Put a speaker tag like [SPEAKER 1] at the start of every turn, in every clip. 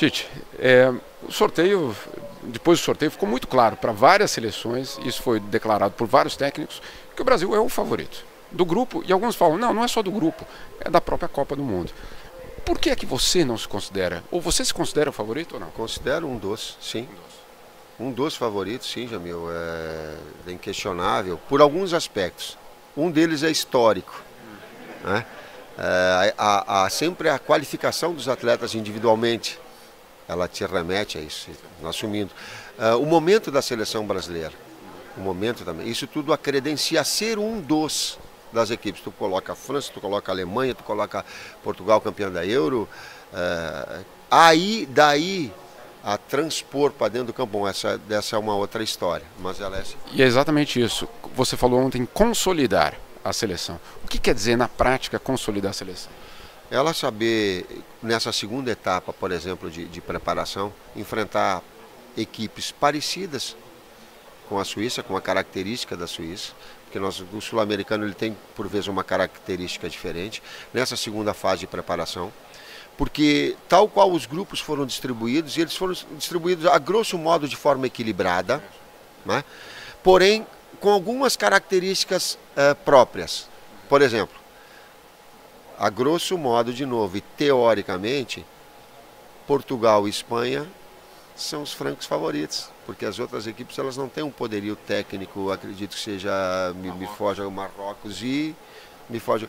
[SPEAKER 1] Tite, o sorteio, depois do sorteio ficou muito claro para várias seleções, isso foi declarado por vários técnicos, que o Brasil é o favorito do grupo, e alguns falam, não, não é só do grupo, é da própria Copa do Mundo. Por que é que você não se considera, ou você se considera o favorito ou não?
[SPEAKER 2] Considero um dos, sim. Um dos favoritos, sim, Jamil, é inquestionável, por alguns aspectos. Um deles é histórico, né? Sempre a qualificação dos atletas individualmente, ela te remete a isso, assumindo. O momento da seleção brasileira, o momento também, isso tudo acredencia ser um dos das equipes. Tu coloca a França, tu coloca a Alemanha, tu coloca Portugal campeã da Euro, daí a transpor para dentro do campo, bom, essa é uma outra história, mas ela é assim.
[SPEAKER 1] E é exatamente isso, você falou ontem, consolidar a seleção. O que quer dizer na prática consolidar a seleção?
[SPEAKER 2] Ela saber, nessa segunda etapa, por exemplo, de preparação, enfrentar equipes parecidas com a Suíça, com a característica da Suíça, porque o sul-americano ele tem, por vezes, uma característica diferente, nessa segunda fase de preparação, porque tal qual os grupos foram distribuídos, e eles foram distribuídos a grosso modo de forma equilibrada, né? Porém com algumas características próprias. Por exemplo, a grosso modo, de novo, e teoricamente, Portugal e Espanha são os francos favoritos, porque as outras equipes elas não têm um poderio técnico, acredito que seja, me foge o Marrocos e me foge,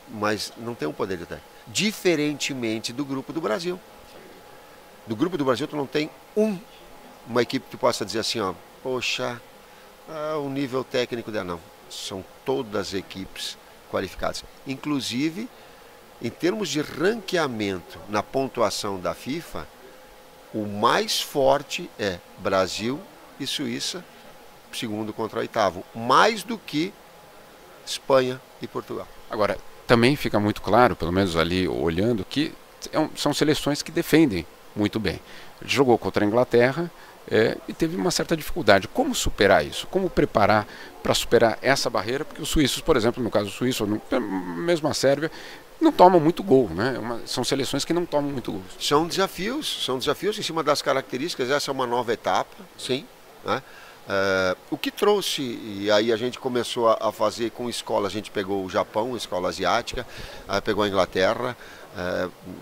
[SPEAKER 2] mas não tem um poderio técnico. Diferentemente do grupo do Brasil. Do grupo do Brasil tu não tem uma equipe que tu possa dizer assim, ó, poxa, o nível técnico dela não. São todas equipes qualificadas. Inclusive, em termos de ranqueamento na pontuação da FIFA, o mais forte é Brasil e Suíça, segundo contra oitavo, mais do que Espanha e Portugal.
[SPEAKER 1] Agora, também fica muito claro, pelo menos ali olhando, que são seleções que defendem muito bem. Ele jogou contra a Inglaterra e teve uma certa dificuldade. Como superar isso? Como preparar para superar essa barreira? Porque os suíços, por exemplo, no caso do suíço, mesmo a Sérvia, não tomam muito gol, né? São seleções que não tomam muito gol.
[SPEAKER 2] São desafios em cima das características. Essa é uma nova etapa, sim, né? O que trouxe, e aí a gente começou a fazer com escola, a gente pegou o Japão, escola asiática, pegou a Inglaterra,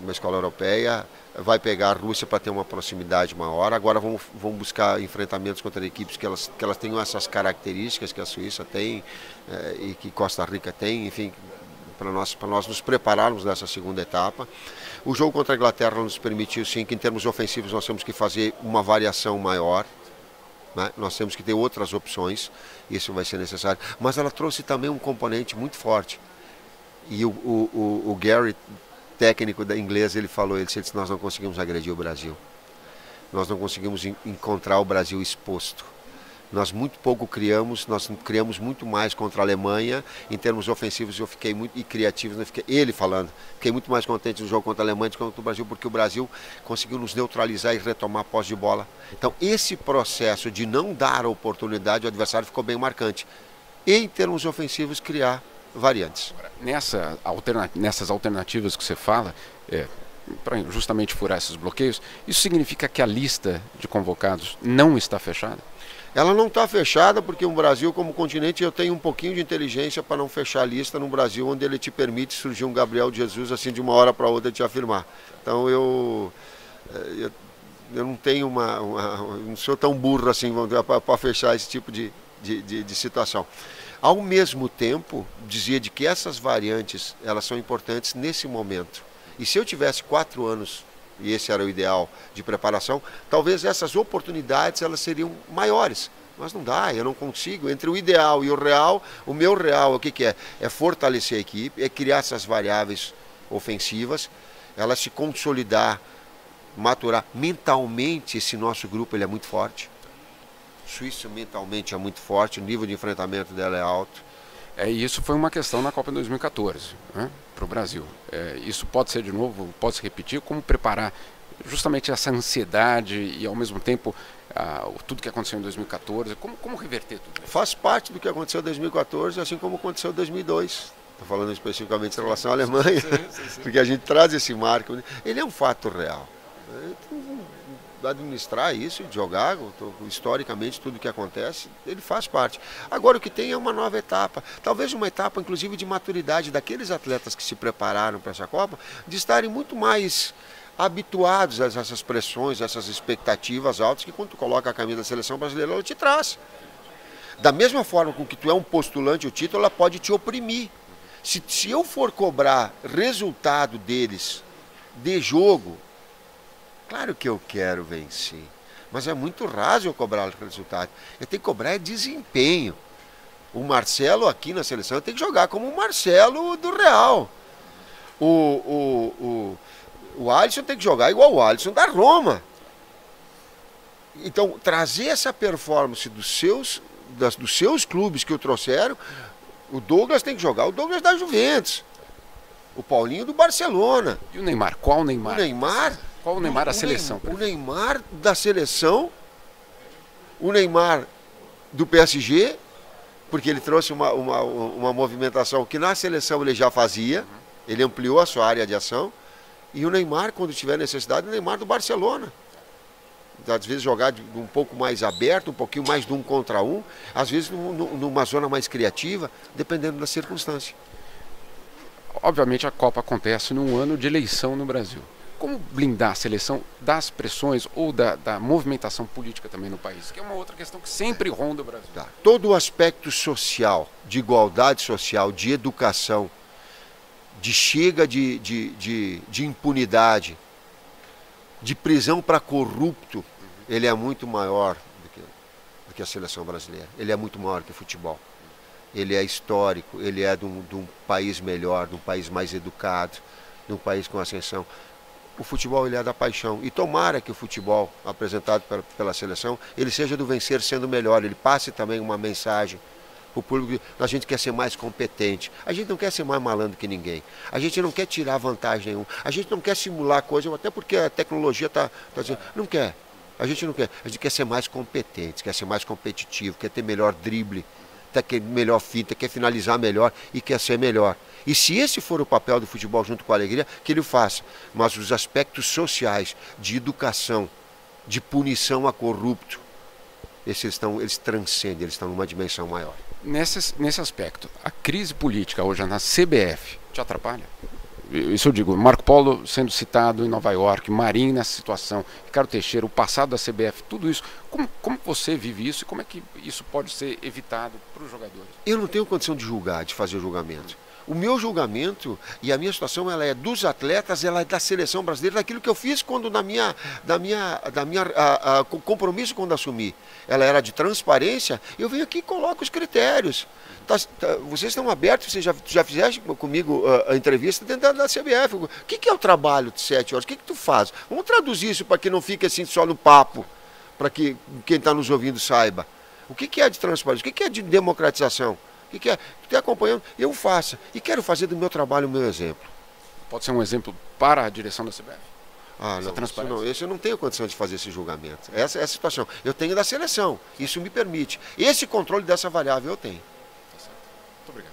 [SPEAKER 2] uma escola europeia, vai pegar a Rússia para ter uma proximidade maior. Agora vão buscar enfrentamentos contra equipes que elas tenham essas características que a Suíça tem e que Costa Rica tem, enfim, para nós nos prepararmos nessa segunda etapa. O jogo contra a Inglaterra nos permitiu sim que em termos ofensivos nós temos que fazer uma variação maior, né? Nós temos que ter outras opções, isso vai ser necessário, mas ela trouxe também um componente muito forte, e o Gary, técnico da inglês, ele disse, nós não conseguimos agredir o Brasil, nós não conseguimos encontrar o Brasil exposto, nós muito pouco criamos, nós criamos muito mais contra a Alemanha, em termos ofensivos eu fiquei muito, e criativos, ele falando, fiquei muito mais contente no jogo contra a Alemanha do que contra o Brasil, porque o Brasil conseguiu nos neutralizar e retomar a posse de bola. Então esse processo de não dar a oportunidade ao adversário ficou bem marcante, e em termos ofensivos criar variantes.
[SPEAKER 1] Nessas alternativas que você fala, para justamente furar esses bloqueios, isso significa que a lista de convocados não está fechada?
[SPEAKER 2] Ela não está fechada porque o Brasil, como continente, eu tenho um pouquinho de inteligência para não fechar a lista no Brasil, onde ele te permite surgir um Gabriel Jesus assim de uma hora para outra te afirmar. Então eu não tenho não sou tão burro assim para fechar esse tipo de situação. Ao mesmo tempo, dizia de que essas variantes elas são importantes nesse momento. E se eu tivesse 4 anos, e esse era o ideal de preparação, talvez essas oportunidades elas seriam maiores. Mas não dá, eu não consigo. Entre o ideal e o real, o meu real, o que é? É fortalecer a equipe, é criar essas variáveis ofensivas, elas se consolidar, maturar. Mentalmente, esse nosso grupo ele é muito forte. Suíça mentalmente é muito forte, o nível de enfrentamento dela é alto.
[SPEAKER 1] E isso foi uma questão na Copa de 2014, né, para o Brasil. Isso pode ser de novo, pode se repetir, como preparar justamente essa ansiedade e ao mesmo tempo tudo que aconteceu em 2014, como reverter tudo isso?
[SPEAKER 2] Faz parte do que aconteceu em 2014, assim como aconteceu em 2002. Estou falando especificamente em relação à Alemanha, porque a gente traz esse marco. Ele é um fato real. Administrar isso, jogar, historicamente tudo que acontece, ele faz parte. Agora o que tem é uma nova etapa, talvez uma etapa inclusive de maturidade daqueles atletas que se prepararam para essa Copa, de estarem muito mais habituados a essas pressões, a essas expectativas altas que quando tu coloca a camisa da seleção brasileira, ela te traz. Da mesma forma com que tu é um postulante ao título, ela pode te oprimir. Se eu for cobrar resultado deles de jogo, claro que eu quero vencer, mas é muito raso eu cobrar resultado. Eu tenho que cobrar desempenho. O Marcelo aqui na seleção tem que jogar como o Marcelo do Real. O Alisson tem que jogar igual o Alisson da Roma. Então, trazer essa performance dos seus clubes que o trouxeram, o Douglas tem que jogar o Douglas da Juventus. O Paulinho do Barcelona.
[SPEAKER 1] E o Neymar? Qual o Neymar?
[SPEAKER 2] O Neymar...
[SPEAKER 1] Qual o Neymar da seleção?
[SPEAKER 2] O Neymar da seleção, o Neymar do PSG, porque ele trouxe uma movimentação que na seleção ele já fazia, ele ampliou a sua área de ação, e o Neymar, quando tiver necessidade, o Neymar do Barcelona. Às vezes jogar um pouco mais aberto, um pouquinho mais de 1 contra 1, às vezes numa zona mais criativa, dependendo da circunstância.
[SPEAKER 1] Obviamente a Copa acontece num ano de eleição no Brasil. Como blindar a seleção das pressões ou da movimentação política também no país? Que é uma outra questão que sempre ronda o Brasil.
[SPEAKER 2] Tá. Todo o aspecto social, de igualdade social, de educação, de chega de impunidade, de prisão para corrupto, ele é muito maior do que a seleção brasileira. Ele é muito maior que o futebol. Ele é histórico, ele é de um país melhor, de um país mais educado, de um país com ascensão. O futebol ele é da paixão, e tomara que o futebol apresentado pela seleção, ele seja do vencer sendo melhor, ele passe também uma mensagem para o público, a gente quer ser mais competente, a gente não quer ser mais malandro que ninguém, a gente não quer tirar vantagem nenhuma, a gente não quer simular coisa, até porque a tecnologia está dizendo, não quer, a gente não quer, a gente quer ser mais competente, quer ser mais competitivo, quer ter melhor drible, quer ter melhor finta, quer finalizar melhor e quer ser melhor. E se esse for o papel do futebol junto com a alegria, que ele faça. Mas os aspectos sociais, de educação, de punição a corrupto, eles transcendem, eles estão numa dimensão maior.
[SPEAKER 1] Nesse aspecto, a crise política hoje na CBF te atrapalha? Isso eu digo, Marco Polo sendo citado em Nova York, Marinho nessa situação, Ricardo Teixeira, o passado da CBF, tudo isso. Como você vive isso e como é que isso pode ser evitado para os jogadores? Eu
[SPEAKER 2] não tenho condição de julgar, de fazer julgamento. O meu julgamento e a minha situação ela é dos atletas, ela é da seleção brasileira, daquilo que eu fiz quando compromisso quando assumi. Ela era de transparência, eu venho aqui e coloco os critérios. Vocês estão abertos, você já fizeste comigo a entrevista dentro da CBF. O que é o trabalho de 7 horas? O que tu faz? Vamos traduzir isso para que não fique assim só no papo, para que quem está nos ouvindo saiba. O que é de transparência? O que é de democratização? O que é? Tu está acompanhando? Eu faço. E quero fazer do meu trabalho o meu exemplo.
[SPEAKER 1] Pode ser um exemplo para a direção da CBF?
[SPEAKER 2] Não, esse eu não tenho condição de fazer esse julgamento. Essa é a situação. Eu tenho da seleção. Isso me permite. Esse controle dessa variável eu tenho.
[SPEAKER 1] Tá certo. Muito obrigado.